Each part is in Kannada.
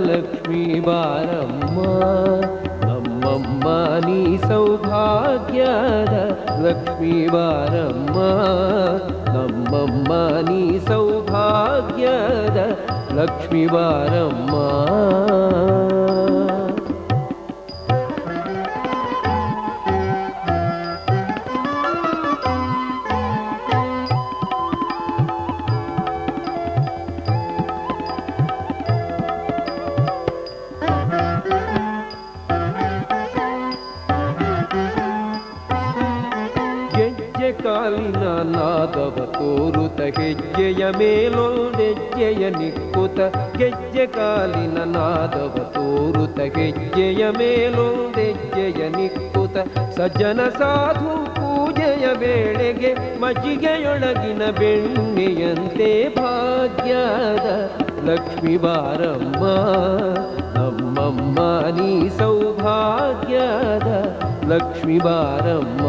ಲಕ್ಷ್ಮೀ ಬಾರಮ್ಮ ನಮ್ಮಮ್ಮ ನೀ ಸೌಭಾಗ್ಯದ ಲಕ್ಷ್ಮೀ ಬಾರಮ್ಮ ನಮ್ಮಮ್ಮ ನೀ ಸೌಭಾಗ್ಯದ ಲಕ್ಷ್ಮೀ ಬಾರಮ್ಮ ಕಾಲಿನ ನಾದವ ತೋರುತ ಹೆಜ್ಜೆಯ ಮೇಲೊಂದೆಜ್ಜೆಯ ನಿಕ್ಕುತ ಗೆಜ್ಜೆ ಕಾಲಿನ ನಾದವ ತೋರುತ ಹೆಜ್ಜೆಯ ಮೇಲೊಂದೆಜ್ಜೆಯ ನಿಕ್ಕುತ ಸಜ್ಜನ ಸಾಧು ಪೂಜೆಯ ವೇಳೆಗೆ ಮಜ್ಜಿಗೆಯೊಳಗಿನ ಬೆಣ್ಣೆಯಂತೆ ಭಾಗ್ಯದ ಲಕ್ಷ್ಮೀ ಬಾರಮ್ಮ ನಮ್ಮಮ್ಮ ನೀ ಸೌಭಾಗ್ಯದ ಲಕ್ಷ್ಮೀ ಬಾರಮ್ಮ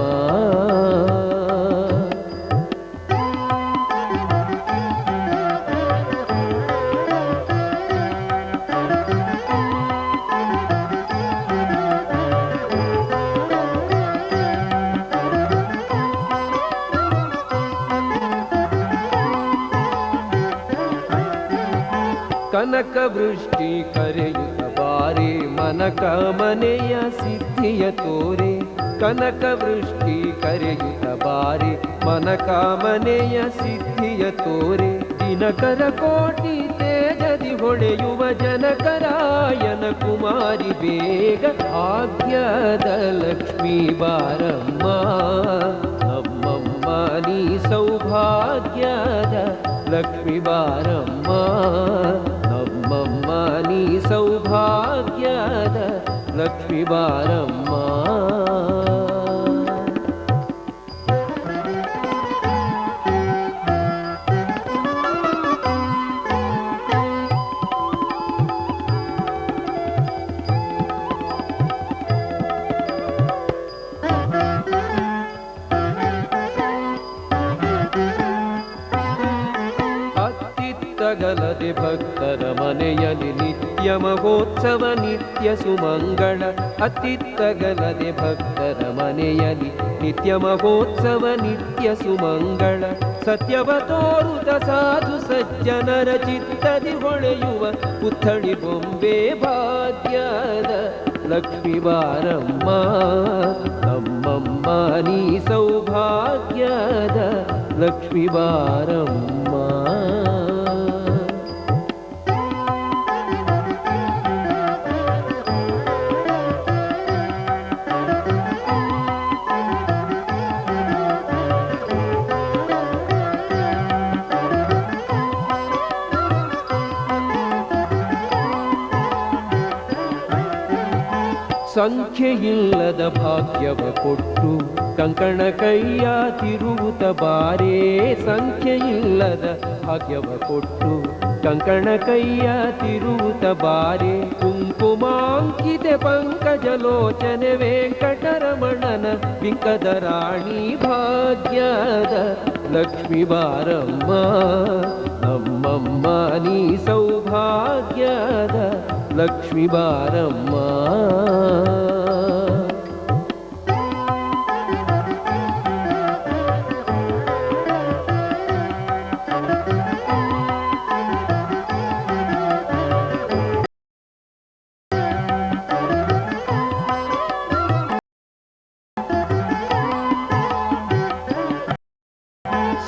ಕನಕ ವೃಷ್ಟಿ ಕರೆಯುತ್ತ ಬಾರೆ ಮನಕ ಮನೆಯ ಸಿದ್ಧಿಯ ತೋರೆ ಕನಕ ವೃಷ್ಟಿ ಕರೆಯುತ್ತ ಬಾರೆ ಮನಕ ಮನೆಯ ಸಿದ್ಧಿಯ ತೋರೆ ದಿನಕರ ಕೋಟಿ ತೇಜದಿ ಹೊಳೆಯುವ ಜನಕರಾಯನ ಕುಮಾರಿ ಬೇಗ ಭಾಗ್ಯದ ಲಕ್ಷ್ಮೀ ಬಾರಮ್ಮ ನಮ್ಮಮ್ಮ ನೀ ಸೌಭಾಗ್ಯದ ಲಕ್ಷ್ಮೀ ಬಾರಮ್ಮ ನಮ್ಮಮ್ಮ ನೀ ಸೌಭಾಗ್ಯದ ಲಕ್ಷ್ಮೀ ಬಾರಮ್ಮ ಗಲದೆ ಭಕ್ತರ ಮನೆಯಲ್ಲಿ ನಿತ್ಯ ಮಹೋತ್ಸವ ನಿತ್ಯ ಸುಮಂಗಳ ಅತ್ತಿತ್ತಗಲದೆ ಭಕ್ತರ ಮನೆಯಲ್ಲಿ ನಿತ್ಯ ಮಹೋತ್ಸವ ನಿತ್ಯ ಸುಮಂಗಳ ಸತ್ಯವ ತೋರುತ ಸಾಧು ಸಜ್ಜನರ ಚಿತ್ತದಿ ಹೊಳೆಯುವ ಪುತ್ಥಳಿ ಬೊಂಬೆ ಭಾಗ್ಯದ ಲಕ್ಷ್ಮೀ ಬಾರಮ್ಮ ನಮ್ಮಮ್ಮ ನೀ ಸೌಭಾಗ್ಯದ ಲಕ್ಷ್ಮೀ ಬಾರಮ್ಮ. ಸಂಖ್ಯೆಯಿಲ್ಲದ ಭಾಗ್ಯವ ಕೊಟ್ಟು ಕಂಕಣ ಕೈಯ ತಿರುವುತ ಬಾರೇ. ಸಂಖ್ಯೆಯಿಲ್ಲದ ಭಾಗ್ಯವ ಕೊಟ್ಟು ಕಂಕಣ ಕೈಯ ತಿರುವುತ ಬಾರೆ. ಕುಂಕುಮಾಂಕಿತೆ ಪಂಕಜಲೋಚನೆ ವೆಂಕಟರಮಣನ ಬಿಂಕದ ರಾಣಿ ಭಾಗ್ಯದ ಲಕ್ಷ್ಮೀ ಬಾರಮ್ಮ. ನಮ್ಮಮ್ಮ ನೀ ಸೌಭಾಗ್ಯದ ಲಕ್ಷ್ಮೀ ಬಾರಮ್ಮ.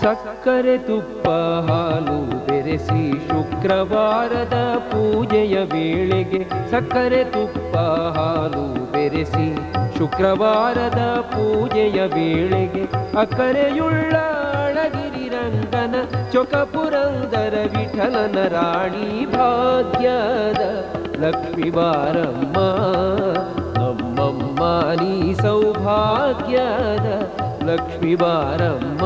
ಸಕ್ಕರೆ ತುಪ್ಪ ಹಾಲು ಬೆರೆಸಿ ಶುಕ್ರವಾರದ ಪೂಜೆಯ ವೇಳೆಗೆ. ಸಕ್ಕರೆ ತುಪ್ಪ ಹಾಲು ಬೆರೆಸಿ ಶುಕ್ರವಾರದ ಪೂಜೆಯ ವೇಳೆಗೆ. ಅಕ್ಕರೆಯುಳ್ಳ ಅಳಗಿರಿ ರಂಗನ ಚೊಕಪುರಂದರ ವಿಠಲನ ರಾಣಿ ಭಾಗ್ಯದ ಲಕ್ಷ್ಮೀ ಬಾರಮ್ಮ. ನಮ್ಮಮ್ಮ ನೀ ಸೌಭಾಗ್ಯದ ಲಕ್ಷ್ಮೀ ಬಾರಮ್ಮ.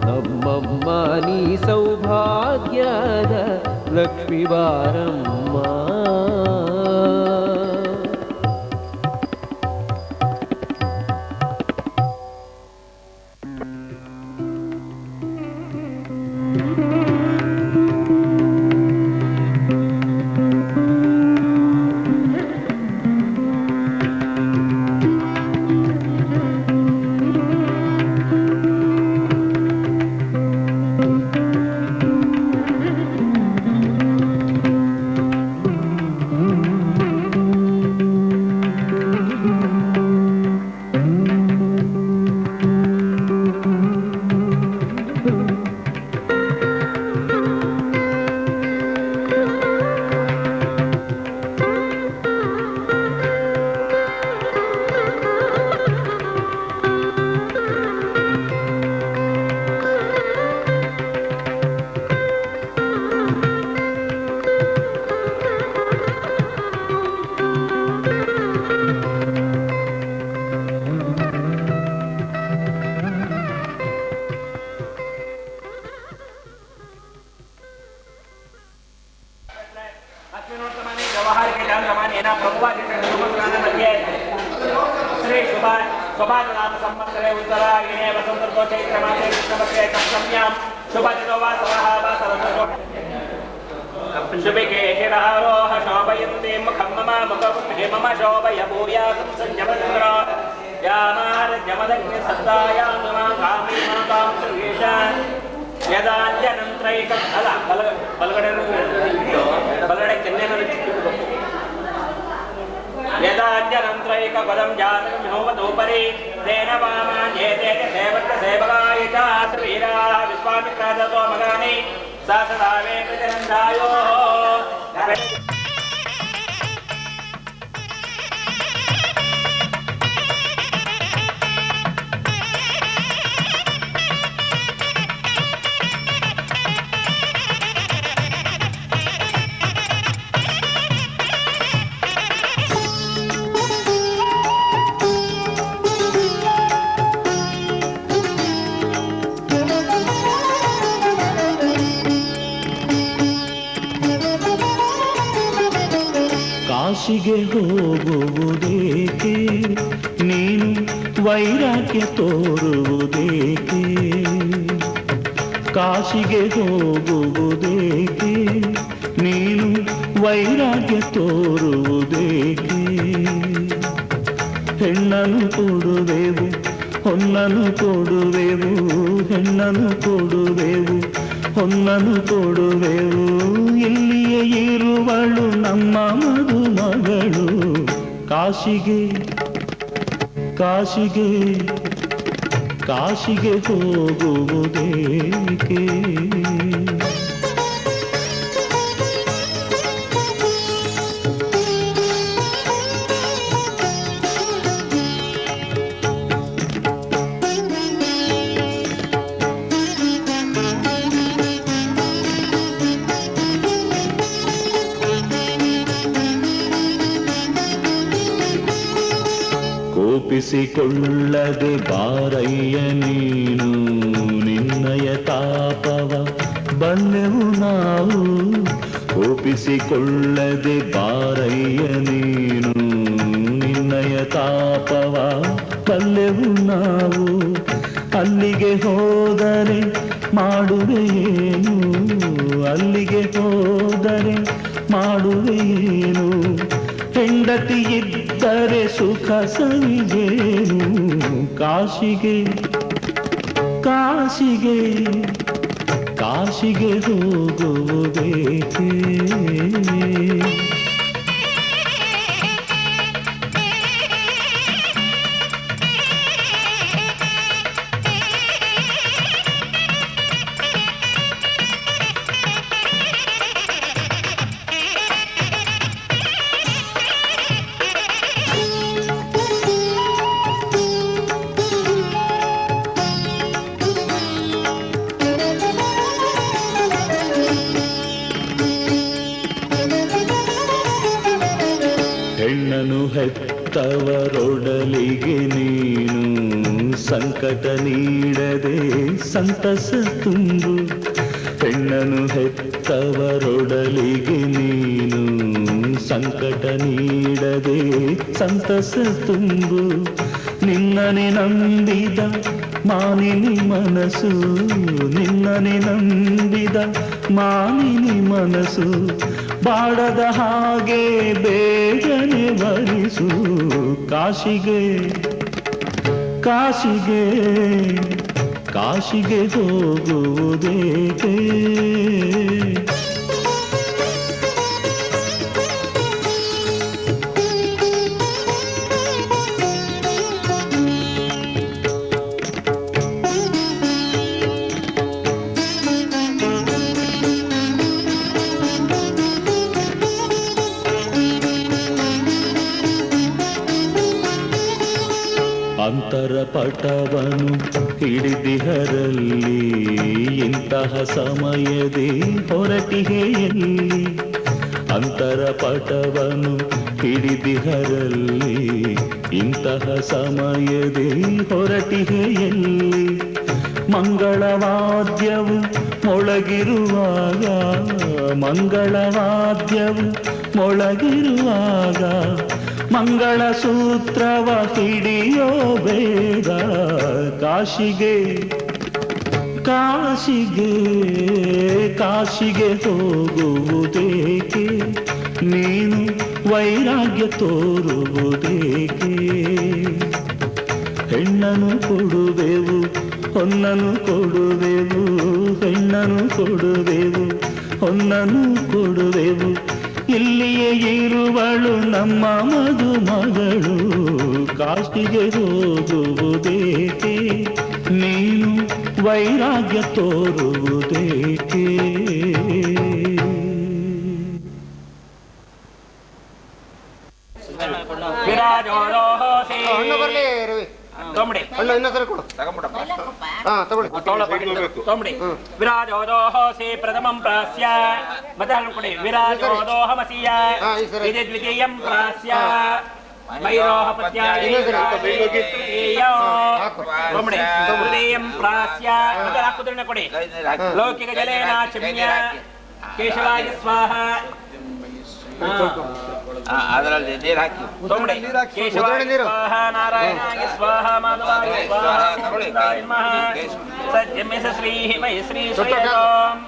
ನಮ್ಮಮ್ಮ ನೀ ಸೌಭಾಗ್ಯದ ಲಕ್ಷ್ಮೀ ಬಾರಮ್ಮ. पदम जातकं होमतोपरि तेन वामान्येते सेवकाय च श्रीराः विश्वामित्रादतो मगानि सा सदा वे प्रतिनन्दायोः ಕಾಶಿಗೆ ಹೋಗುವುದೇಕೆ ನೀನು ವೈರಾಗ್ಯ ತೋರುವುದೇಕೆ ಕಾಶಿಗೆ ಹೋಗುವುದೇಕೆ ನೀನು ವೈರಾಗ್ಯ ತೋರುವುದೇಕೆ ಹೆಣ್ಣನ್ನು ಕೊಡುವೆವು ಹೊನ್ನನ್ನು ಕೊಡುವೆವು ಹೆಣ್ಣನ್ನು ಕೊಡುವೆವು ಹೊನ್ನನ್ನು ಕೊಡುವೆವು ಇಲ್ಲಿಯೇ ಇರುವಳು ನಮ್ಮ ಮದುಮಗಳು ಕಾಶಿಗೆ ಕಾಶಿಗೆ ಕಾಶಿಗೆ ಹೋಗುವುದೇಕೆ? ಕೋಪಿಸಿಕೊಳ್ಳದೆ ಬಾರಯ್ಯ ನೀನು, ನಿನ್ನಯ ತಾಪವ ಬಲ್ಲೆವು ನಾವು. ಕೋಪಿಸಿಕೊಳ್ಳದೆ ಬಾರಯ್ಯ ನೀನು, ನಿನ್ನಯ ತಾಪವ ಬಲ್ಲೆವು ನಾವು. ಅಲ್ಲಿಗೆ ಹೋದರೆ ಮಾಡುವೆಯೇನು, ಅಲ್ಲಿಗೆ ಹೋದರೆ ಮಾಡುವೆಯೇನು? ಹೆಂಡತಿ ಇದ್ದರೆ ಸುಖ ಸವಿಗೇನು? ಕಾಶಿಗೆ ಕಾಶಿಗೆ ಕಾಶಿಗೆ ಹೋಗುವುದೇಕೆ? ಹೆಣ್ಣನು ಹೆತ್ತವರೊಡಲಿಗೆ ನೀನು ಸಂಕಟ ನೀಡದೆ ಸಂತಸ ತುಂಬು. ಹೆಣ್ಣನು ಹೆತ್ತವರೊಡಲಿಗೆ ನೀನು ಸಂಕಟ ನೀಡದೆ ಸಂತಸ ತುಂಬು. ನಿನ್ನನೆ ನಂಬಿದ ಮಾನಿನಿ ಮನಸ್ಸು, ನಿನ್ನನೆ ನಂಬಿದ ಮಾನಿನಿ ಮನಸ್ಸು. ಬಾಡದ ಹಾಗೆ ಬೇಗನೆ ಬರಿಸು. ಕಾಶಿಗೆ ಕಾಶಿಗೆ ಕಾಶಿಗೆ ಹೋಗುವುದೇಕೆ? ಅಂತರ ಪಟವನು ಹಿಡಿದಿಹರಲ್ಲಿ, ಇಂತಹ ಸಮಯದೇ ಹೊರಟಿಗೆಯಲ್ಲಿ. ಅಂತರ ಪಟವನು ಹಿಡಿದಿಹರಲ್ಲಿ, ಇಂತಹ ಸಮಯದೇ ಹೊರಟಿಗೆಯಲ್ಲಿ. ಮಂಗಳವಾದ್ಯವು ಮೊಳಗಿರುವಾಗ, ಮಂಗಳವಾದ್ಯವು ಮೊಳಗಿರುವಾಗ ಮಂಗಳ ಸೂತ್ರವ ಹಿಡಿಯೋ ಬೇಗ. ಕಾಶಿಗೆ ಕಾಶಿಗೆ ಕಾಶಿಗೆ ಹೋಗುವುದೇಕೆ? ನೀನು ವೈರಾಗ್ಯ ತೋರುವುದೇಕೆ? ಹೆಣ್ಣನು ಕೊಡುವೆವು ಹೊನ್ನನು ಕೊಡುವೆವು, ಹೆಣ್ಣನು ಕೊಡುವೆವು ಹೊನ್ನನು ಕೊಡುವೆವು. ಇಲ್ಲಿಯೇ ಇರುವಳು ನಮ್ಮ ಮಧುಮಗಳು. ಕಾಶಿಗೆ ಹೋಗುವುದೇಕೆ? ನೀನು ವೈರಾಗ್ಯ ತೋರುವುದೇಕೆ? ವಿರಾಜೋದೋಹೋಸಿ ಪ್ರಥಮಂ ಪ್ರಾಸ್ಯ ಮತಲ್ಕುಡಿ ವಿರಾಜೋದೋಹಮಸಿಯ ಇದು ದ್ವಿತೀಯಂ ಪ್ರಾಸ್ಯ ಮೈರೋಹ ತೃತೀಯಂ ಪ್ರಾಸ್ಯ ಕುದುರನ ಕೊಡಿ ಲೌಕಿಕ ಜಲೇನ ಚಿಮ್ಯ ಕೇಶವಾಯ ಸ್ವಾಹ ಅದರಲ್ಲಿ ನೀರು ಹಾಕಿ ಸ್ವಾಹ ನಾರಾಯಣಾಯ ಸ್ವಾಹ ಮಾಧವಾಯ ಸ್ವಾಹ ಸತ್ಯಮೆ ಶ್ರೀ ಮೈ ಶ್ರೀ ಶ್ರೀರಾಮ್.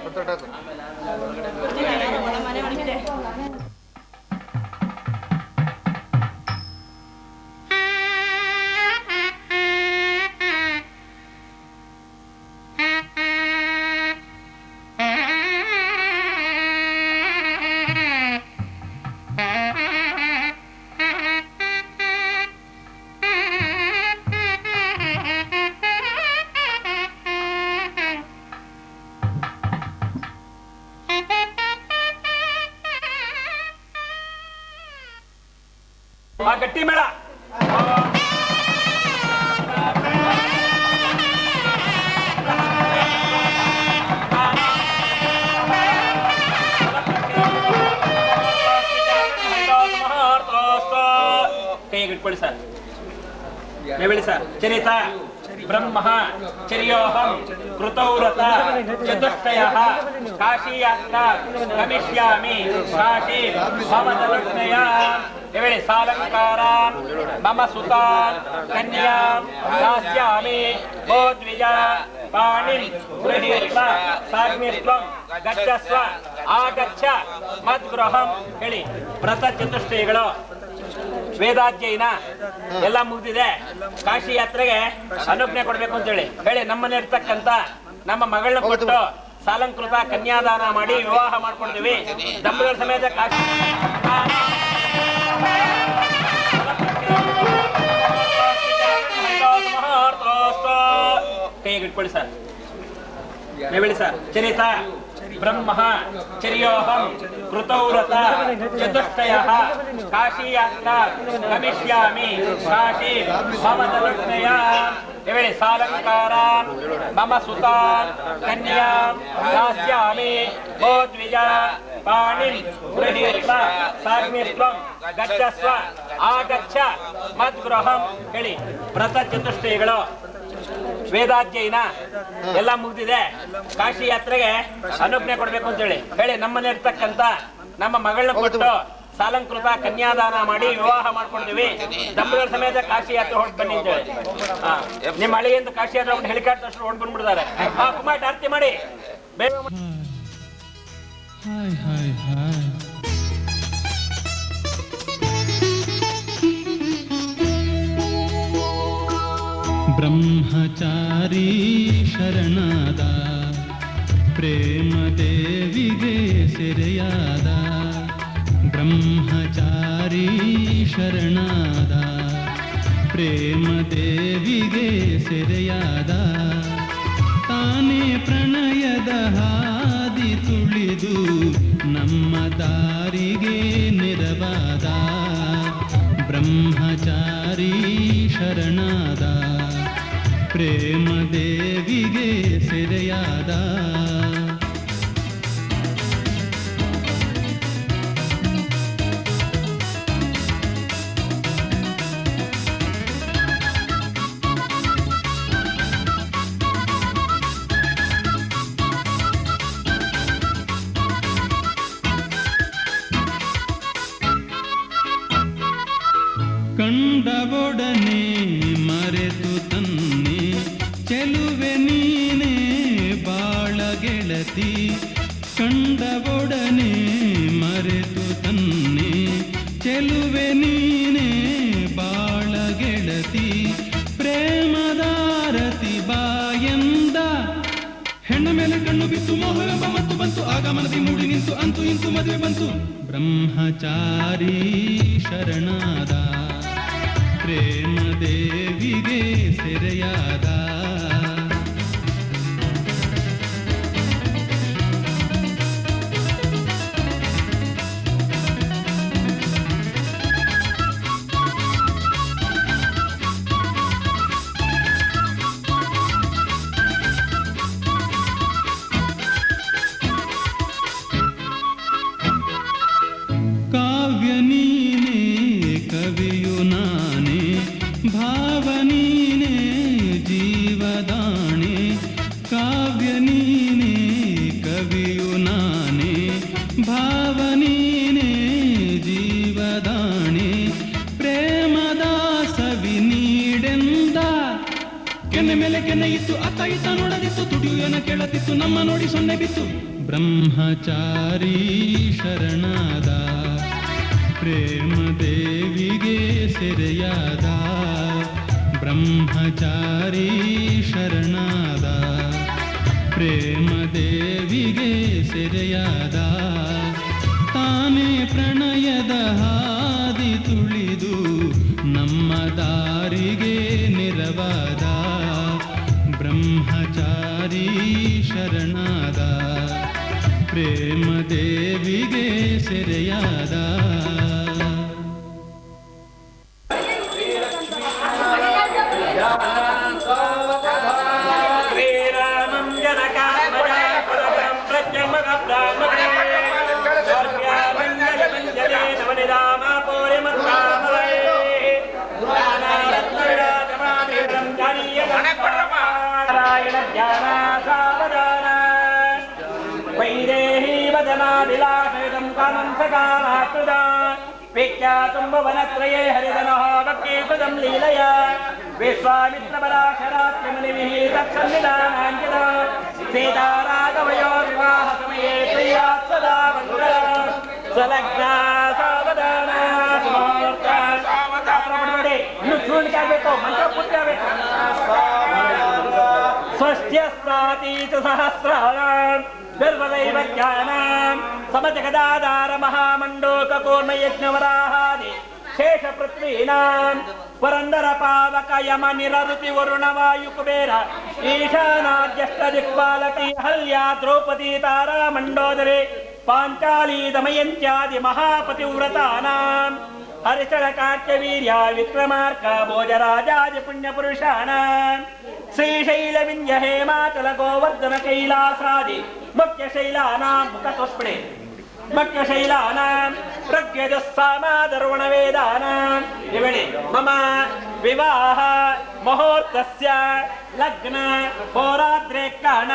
ಗಟ್ಟಿ ಮೇಳ. ಕೈಗೆ ಇಟ್ಕೊಳ್ಳಿ ಸರ್, ಹೇಳಿ ಸರ್. ಚರಿತ ಬ್ರಹ್ಮ ಚರ್ಯೋಹಂ ಕೃತೌರತ ಚತುಷ್ಟಯಃ ಕಾಶೀಯಾತ್ರಾ ಗಮಿಷ್ಯಾಮಿ ಕಾಶಿ ಭವದಲಗ್ನಯ. ಹೇಳಿ ಸಾಲಂಕಾರಾನ್ ಮಮ ಸುತಾನ್ ಕನ್ಯಾಂ ದಾಸ್ಯಾಮಿ ಗೋದ್ವಿಜ ಪಾಣಿಂ ಗೃಹೀತ್ವ ಸಾಗ್ನಿಸ್ತ್ವಂ ಗಚ್ಚಸ್ವ ಆಗಚ್ಚ ಮದ್ಗೃಹಂ. ಹೇಳಿ ವ್ರತ ಚತುಷ್ಟಯಗಳು ವೇದಾಧ್ಯಯನ ಎಲ್ಲ ಮುಗ್ದಿದೆ. ಕಾಶಿ ಯಾತ್ರೆಗೆ ಅನುಜ್ಞೆ ಕೊಡ್ಬೇಕು ಅಂತ ಹೇಳಿ ನಮ್ಮನೆ ಇರ್ತಕ್ಕಂತ ನಮ್ಮ ಮಗಳನ್ನ ಕೊಟ್ಟು ಸಾಲಂಕೃತ ಕನ್ಯಾದಾನ ಮಾಡಿ ವಿವಾಹ ಮಾಡ್ಕೊಡ್ತೀವಿ. ದಂಪತಿಗಳ ಸಮೇತ ಕಾಶಿ ಕೈಗೆ ಇಟ್ಕೊಳ್ಳಿ ಸರ್, ಹೇಳಿ ಸರ್. ಚರಿತ ಬ್ರಹ್ಮ ಚರ್ಯೋಹಂ ಕೃತೌರತ ಚತುಷ್ಟಯಃ ಕಾಶೀಯಾತ್ರಾ ಗಮಿಷ್ಯಾಮಿ ಕಾಶಿ ಭವದಲಗ್ನಯ. ಹೇಳಿ ಸಾಲಂಕಾರಾನ್ ಮಮ ಸುತಾನ್ ಕನ್ಯಾಂ ದಾಸ್ಯಾಮಿ ಗೋದ್ವಿಜ ಪಾಣಿಂ ಗೃಹೀತ್ವ ಸಾಗ್ನಿಸ್ತ್ವಂ ಗಚ್ಚಸ್ವ ಆಗಚ್ಚ ಮದ್ಗೃಹಂ. ಹೇಳಿ ವ್ರತ ಚತುಷ್ಟಯಗಳು ವೇದಾಧ್ಯಯನ ಎಲ್ಲ ಮುಗ್ದಿದೆ. ಕಾಶಿ ಯಾತ್ರೆಗೆ ಅನುಜ್ಞೆ ಕೊಡ್ಬೇಕು ಅಂತ ಹೇಳಿ ನಮ್ಮನೆ ಇರ್ತಕ್ಕಂತ ನಮ್ಮ ಮಗಳನ್ನ ಕೊಟ್ಟು ಸಾಲಂಕೃತ ಕನ್ಯಾದಾನ ಮಾಡಿ ವಿವಾಹ ಮಾಡ್ಕೊಡ್ತೀವಿ. ದಂಪತಿಗಳ ಸಮೇತ ಕಾಶಿ ಯಾತ್ರೆ ಹೊರಟು ಬನ್ನಿ ಅಂತ ಹೇಳಿ ನಿಮ್ಮ ಹಳಿಯಿಂದ ಕಾಶಿ ಯಾತ್ರೆ ಹೊರಟು ಹೆಲಿಕಾಪ್ಟರ್ ಅಷ್ಟು ಹೊರಟು ಬಂದ್ಬಿಡ್ತಾರೆ. ಕುಮಾರ್ ಆರತಿ ಮಾಡಿ ಬೇಗ. ಬ್ರಹ್ಮಚಾರಿ ಶರಣಾದ ಪ್ರೇಮ ದೇವಿಗೆ ಸೆರೆಯಾದ. ಬ್ರಹ್ಮಚಾರಿ ಶರಣಾದ ಪ್ರೇಮ ದೇವಿಗೆ ಸೆರೆಯಾದ. ತಾನೇ ಪ್ರಣಯದ ಹಾದಿ ತುಳಿದು ನಮ್ಮ ದಾರಿಗೆ ನೆರವಾದ. ಬ್ರಹ್ಮಚಾರಿ ಶರಣಾದ ಪ್ರೇಮ ದೇವಿಗೆ ಸೆರೆಯಾದ. ಕಂಡವೊಡನೆ ಮರೆತು ತನ್ನೆ ಚೆಲುವೆ ನೀನೆ ಬಾಳ ಗೆಳತಿ. ಕಂಡವೊಡನೆ ಮರೆತು ತನ್ನೆ ಚೆಲುವೆ ನೀನೆ ಬಾಳ ಗೆಳತಿ. ಪ್ರೇಮದಾರತಿ ಬಾಯಂದ ಹೆಣ್ಣ ಮೇಲೆ ಕಣ್ಣು ಬಿತ್ತು ಮೋಹವೆಂಬ ಮತ್ತು ಬಂತು. ಆಗ ಮನದಿ ಮೂಡಿ ನಿಂತು ಅಂತೂ ಇಂತು ಮದುವೆ ಬಂತು. ಬ್ರಹ್ಮಚಾರಿ ಶರಣಾದ ಪ್ರೇಮ ದೇವಿಗೆ ಸೆರೆಯಾದ. ಕಾವ್ಯ ನೀನೇ ಕವಿಯು ನಾನೇ ಭಾವ ನೀನೇ ಜೀವದಾಣೆ. ಕಾವ್ಯ ನೀನೇ ಕವಿಯು ನಾನೇ ಭಾವ ನೀನೇ ಜೀವದಾಣೆ. ಪ್ರೇಮದ ಸವಿ ನೀಡೆಂದ ಕೆನ್ನೆ ಮೇಲೆ ಕೆನ್ನೆ ಇತ್ತು ಅತ್ತ ಇತ್ತ ನೋಡದಿತ್ತು. ತುಡಿಯುಯನ ಕೇಳತಿತ್ತು ನಮ್ಮ ನೋಡಿ ಸೊನ್ನೆ ಬಿತ್ತು. ಬ್ರಹ್ಮಚಾರಿ ಶರಣಾದ ಪ್ರೇಮ ದೇವಿಗೆ ಸೆರೆಯಾದ. ಬ್ರಹ್ಮಚಾರಿ ಶರಣಾದ ಪ್ರೇಮ ದೇವಿಗೆ ಸೆರೆಯಾದ. ತಾನೇ ಪ್ರಣಯದ ಹಾದಿ ತುಳಿದು ನಮ್ಮ ದಾರಿಗೆ ನೆರವಾದ. ಬ್ರಹ್ಮಚಾರಿ ಶರಣಾದ ಪ್ರೇಮ ದೇವಿಗೆ ಸೆರೆಯಾದ. विख्यातुम्बवनत्रये हरिदनः भक्तिकृतं लीलया विश्वामित्रपराशरात्रिमुनिभिः तत्सन्निधानाञ्जला सीताराघवयो विवाहसमये प्रियात् सदा मङ्गला सलग्ना सावधाना स्वस्त्यस्तातीत सहस्राणाम् गर्वदैव ज्ञानाम् समजगदाधार महामण्डोकपूर्णयज्ञवराहादि शेषपृथ्वीनाम् पुरन्दर पावक यम निररुति वरुण वायु कुबेर ईशानाद्यष्टदिक्पालकी हल्या द्रौपदी तारा मण्डोदरी पाञ्चाली दमयन्त्यादि महापतिव्रतानाम् हरिचर कार्त्यवीर्य विक्रमार्क भोजराजादि पुण्यपुरुषाणाम् श्रीशैलविन्ध्य हेमाचल गोवर्धन कैलासादि मुख्यशैलानाम् मुखतुष्पणे मुख्यशैलानाम् प्रज्ञजुस्सामादर्वणवेदानाम् इवणे मम विवाह मुहूर्तस्य लग्न होरात्रे काण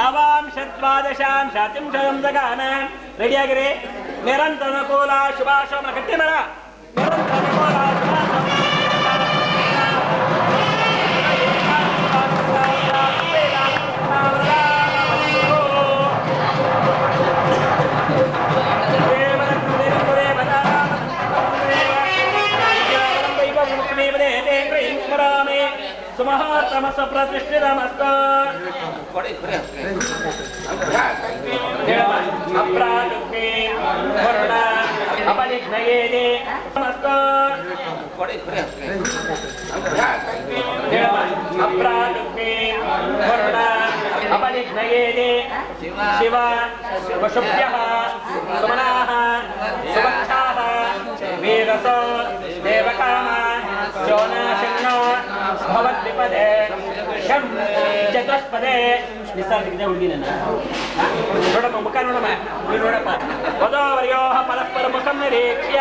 नवांशद्वादशांश त्रिंशतं दगान रेडी ಆಗಿರಿ ನಿರಂತರ ಅನುಕೂಲ ಶುಭಾಶೋಭನ ಗಟ್ಟಿ ಮೇಳ ನಿರಂತರ ಅನುಕೂಲ सुमहातमस प्रतिष्ठितमस्त अप्रादुके वरुण अपनिघ्नयेदे नमस्त अप्रादुके वरुण अपनिघ्नयेदे शिव शुभ्यः सुमनाः सुवक्षाः वीरसो देवकाम शोनाशिन्नो भवद्विपदे शं चतुष्पदे निसर्गದಿಂದ ಹುಡುಗಿನ ನೋಡಪ್ಪ ಮುಖ ನೋಡಮ್ಮ ನೀವು ನೋಡಪ್ಪ ವಧೋವರ್ಯೋಃ ಪರಸ್ಪರ ಮುಖಂ ನಿರೀಕ್ಷ್ಯ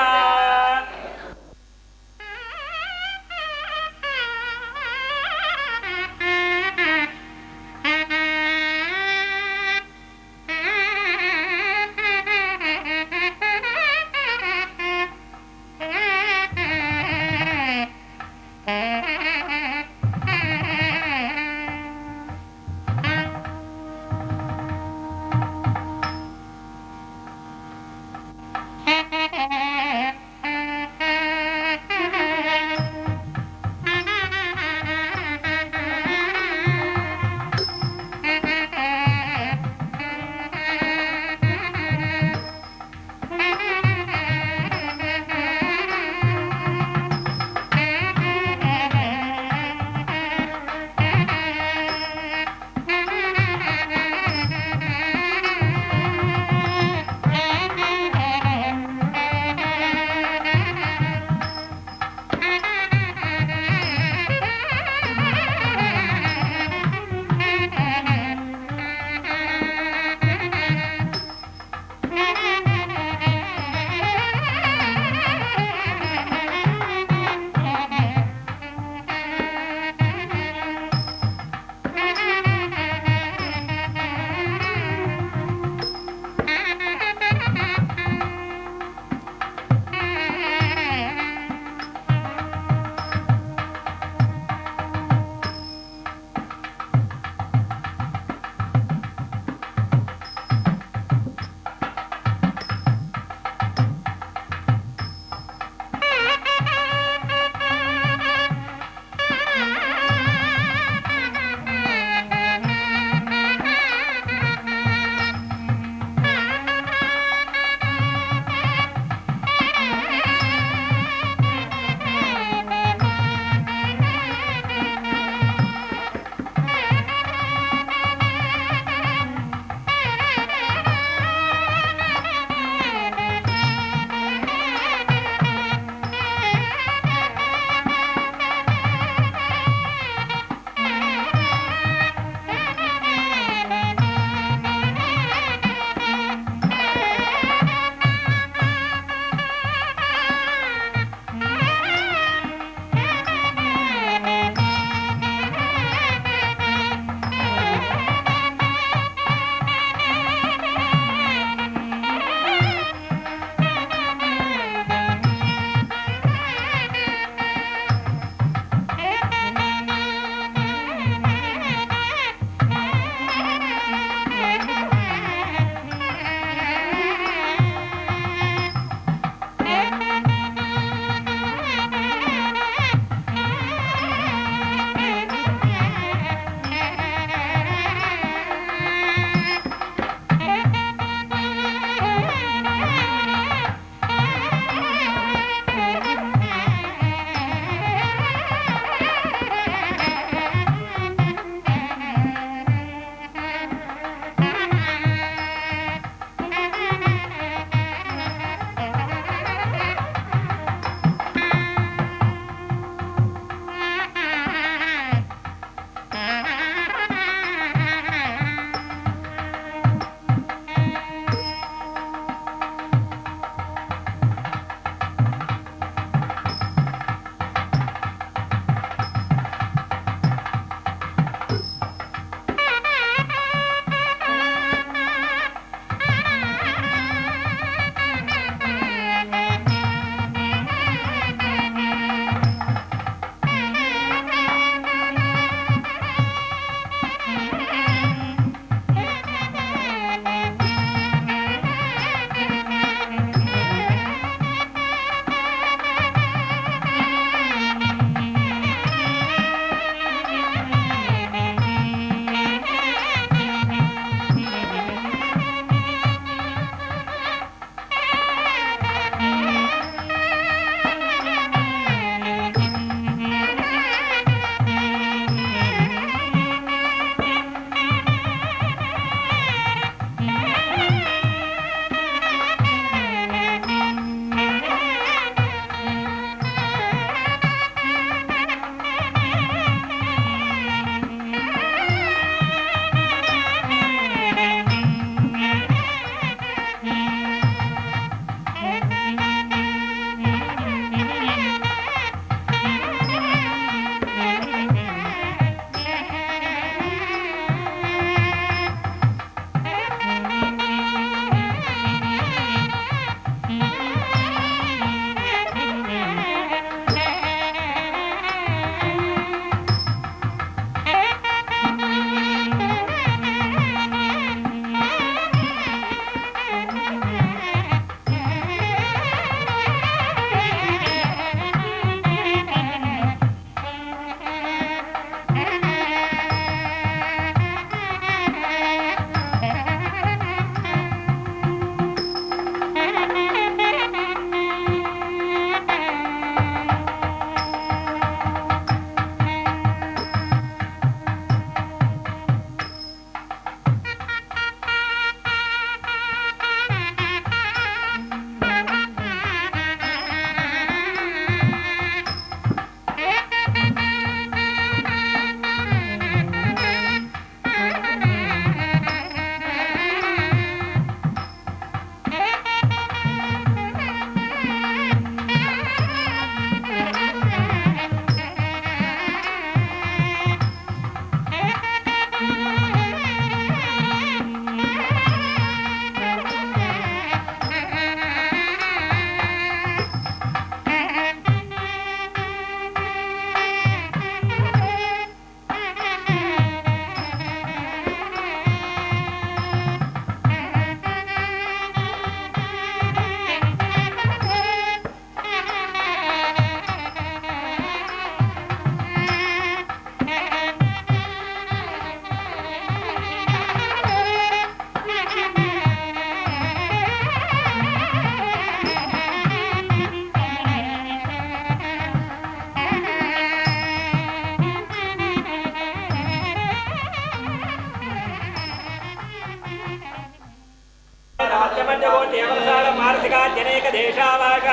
देवसाल मार्थिकाद्यनेक देशावास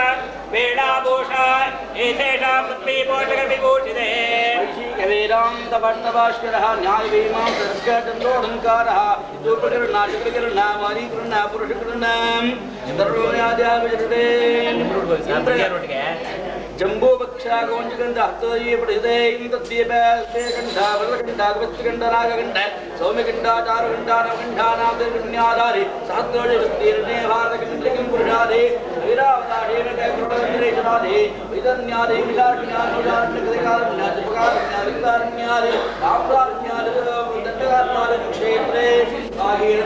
वेणाभूष एतेषां पृथ्वीपोषकविभूषिते वेदांत भट्टभास्करः न्यायवीमांसरस्कचन्द्रोऽलङ्कारः दूपकर्णा शुक्रकर्णा वारीकर्णा पुरुषकर्णा सर्वोन्याद्याविजते जम्बो बक्षा गोंजगंधा हस्तये पठिते इंद्रदीपे कंठा वल्लकंठा गवत्कंठा नागकंठा सौम्यकंठा चारुकंठा नवकंठा नामदेवकन्याधारे सहस्रोजे विस्तीर्णे भारतकंठिकं पुरुषादे वीरावतारेण कैकुरवन्द्रेशनादे विदन्यादे विलासन्यासोजान्यकदिकालन्यासुपकालन्यादिकालन्यादे आप्रालन्यादे दण्डकालन्यादे क्षेत्रे आहीर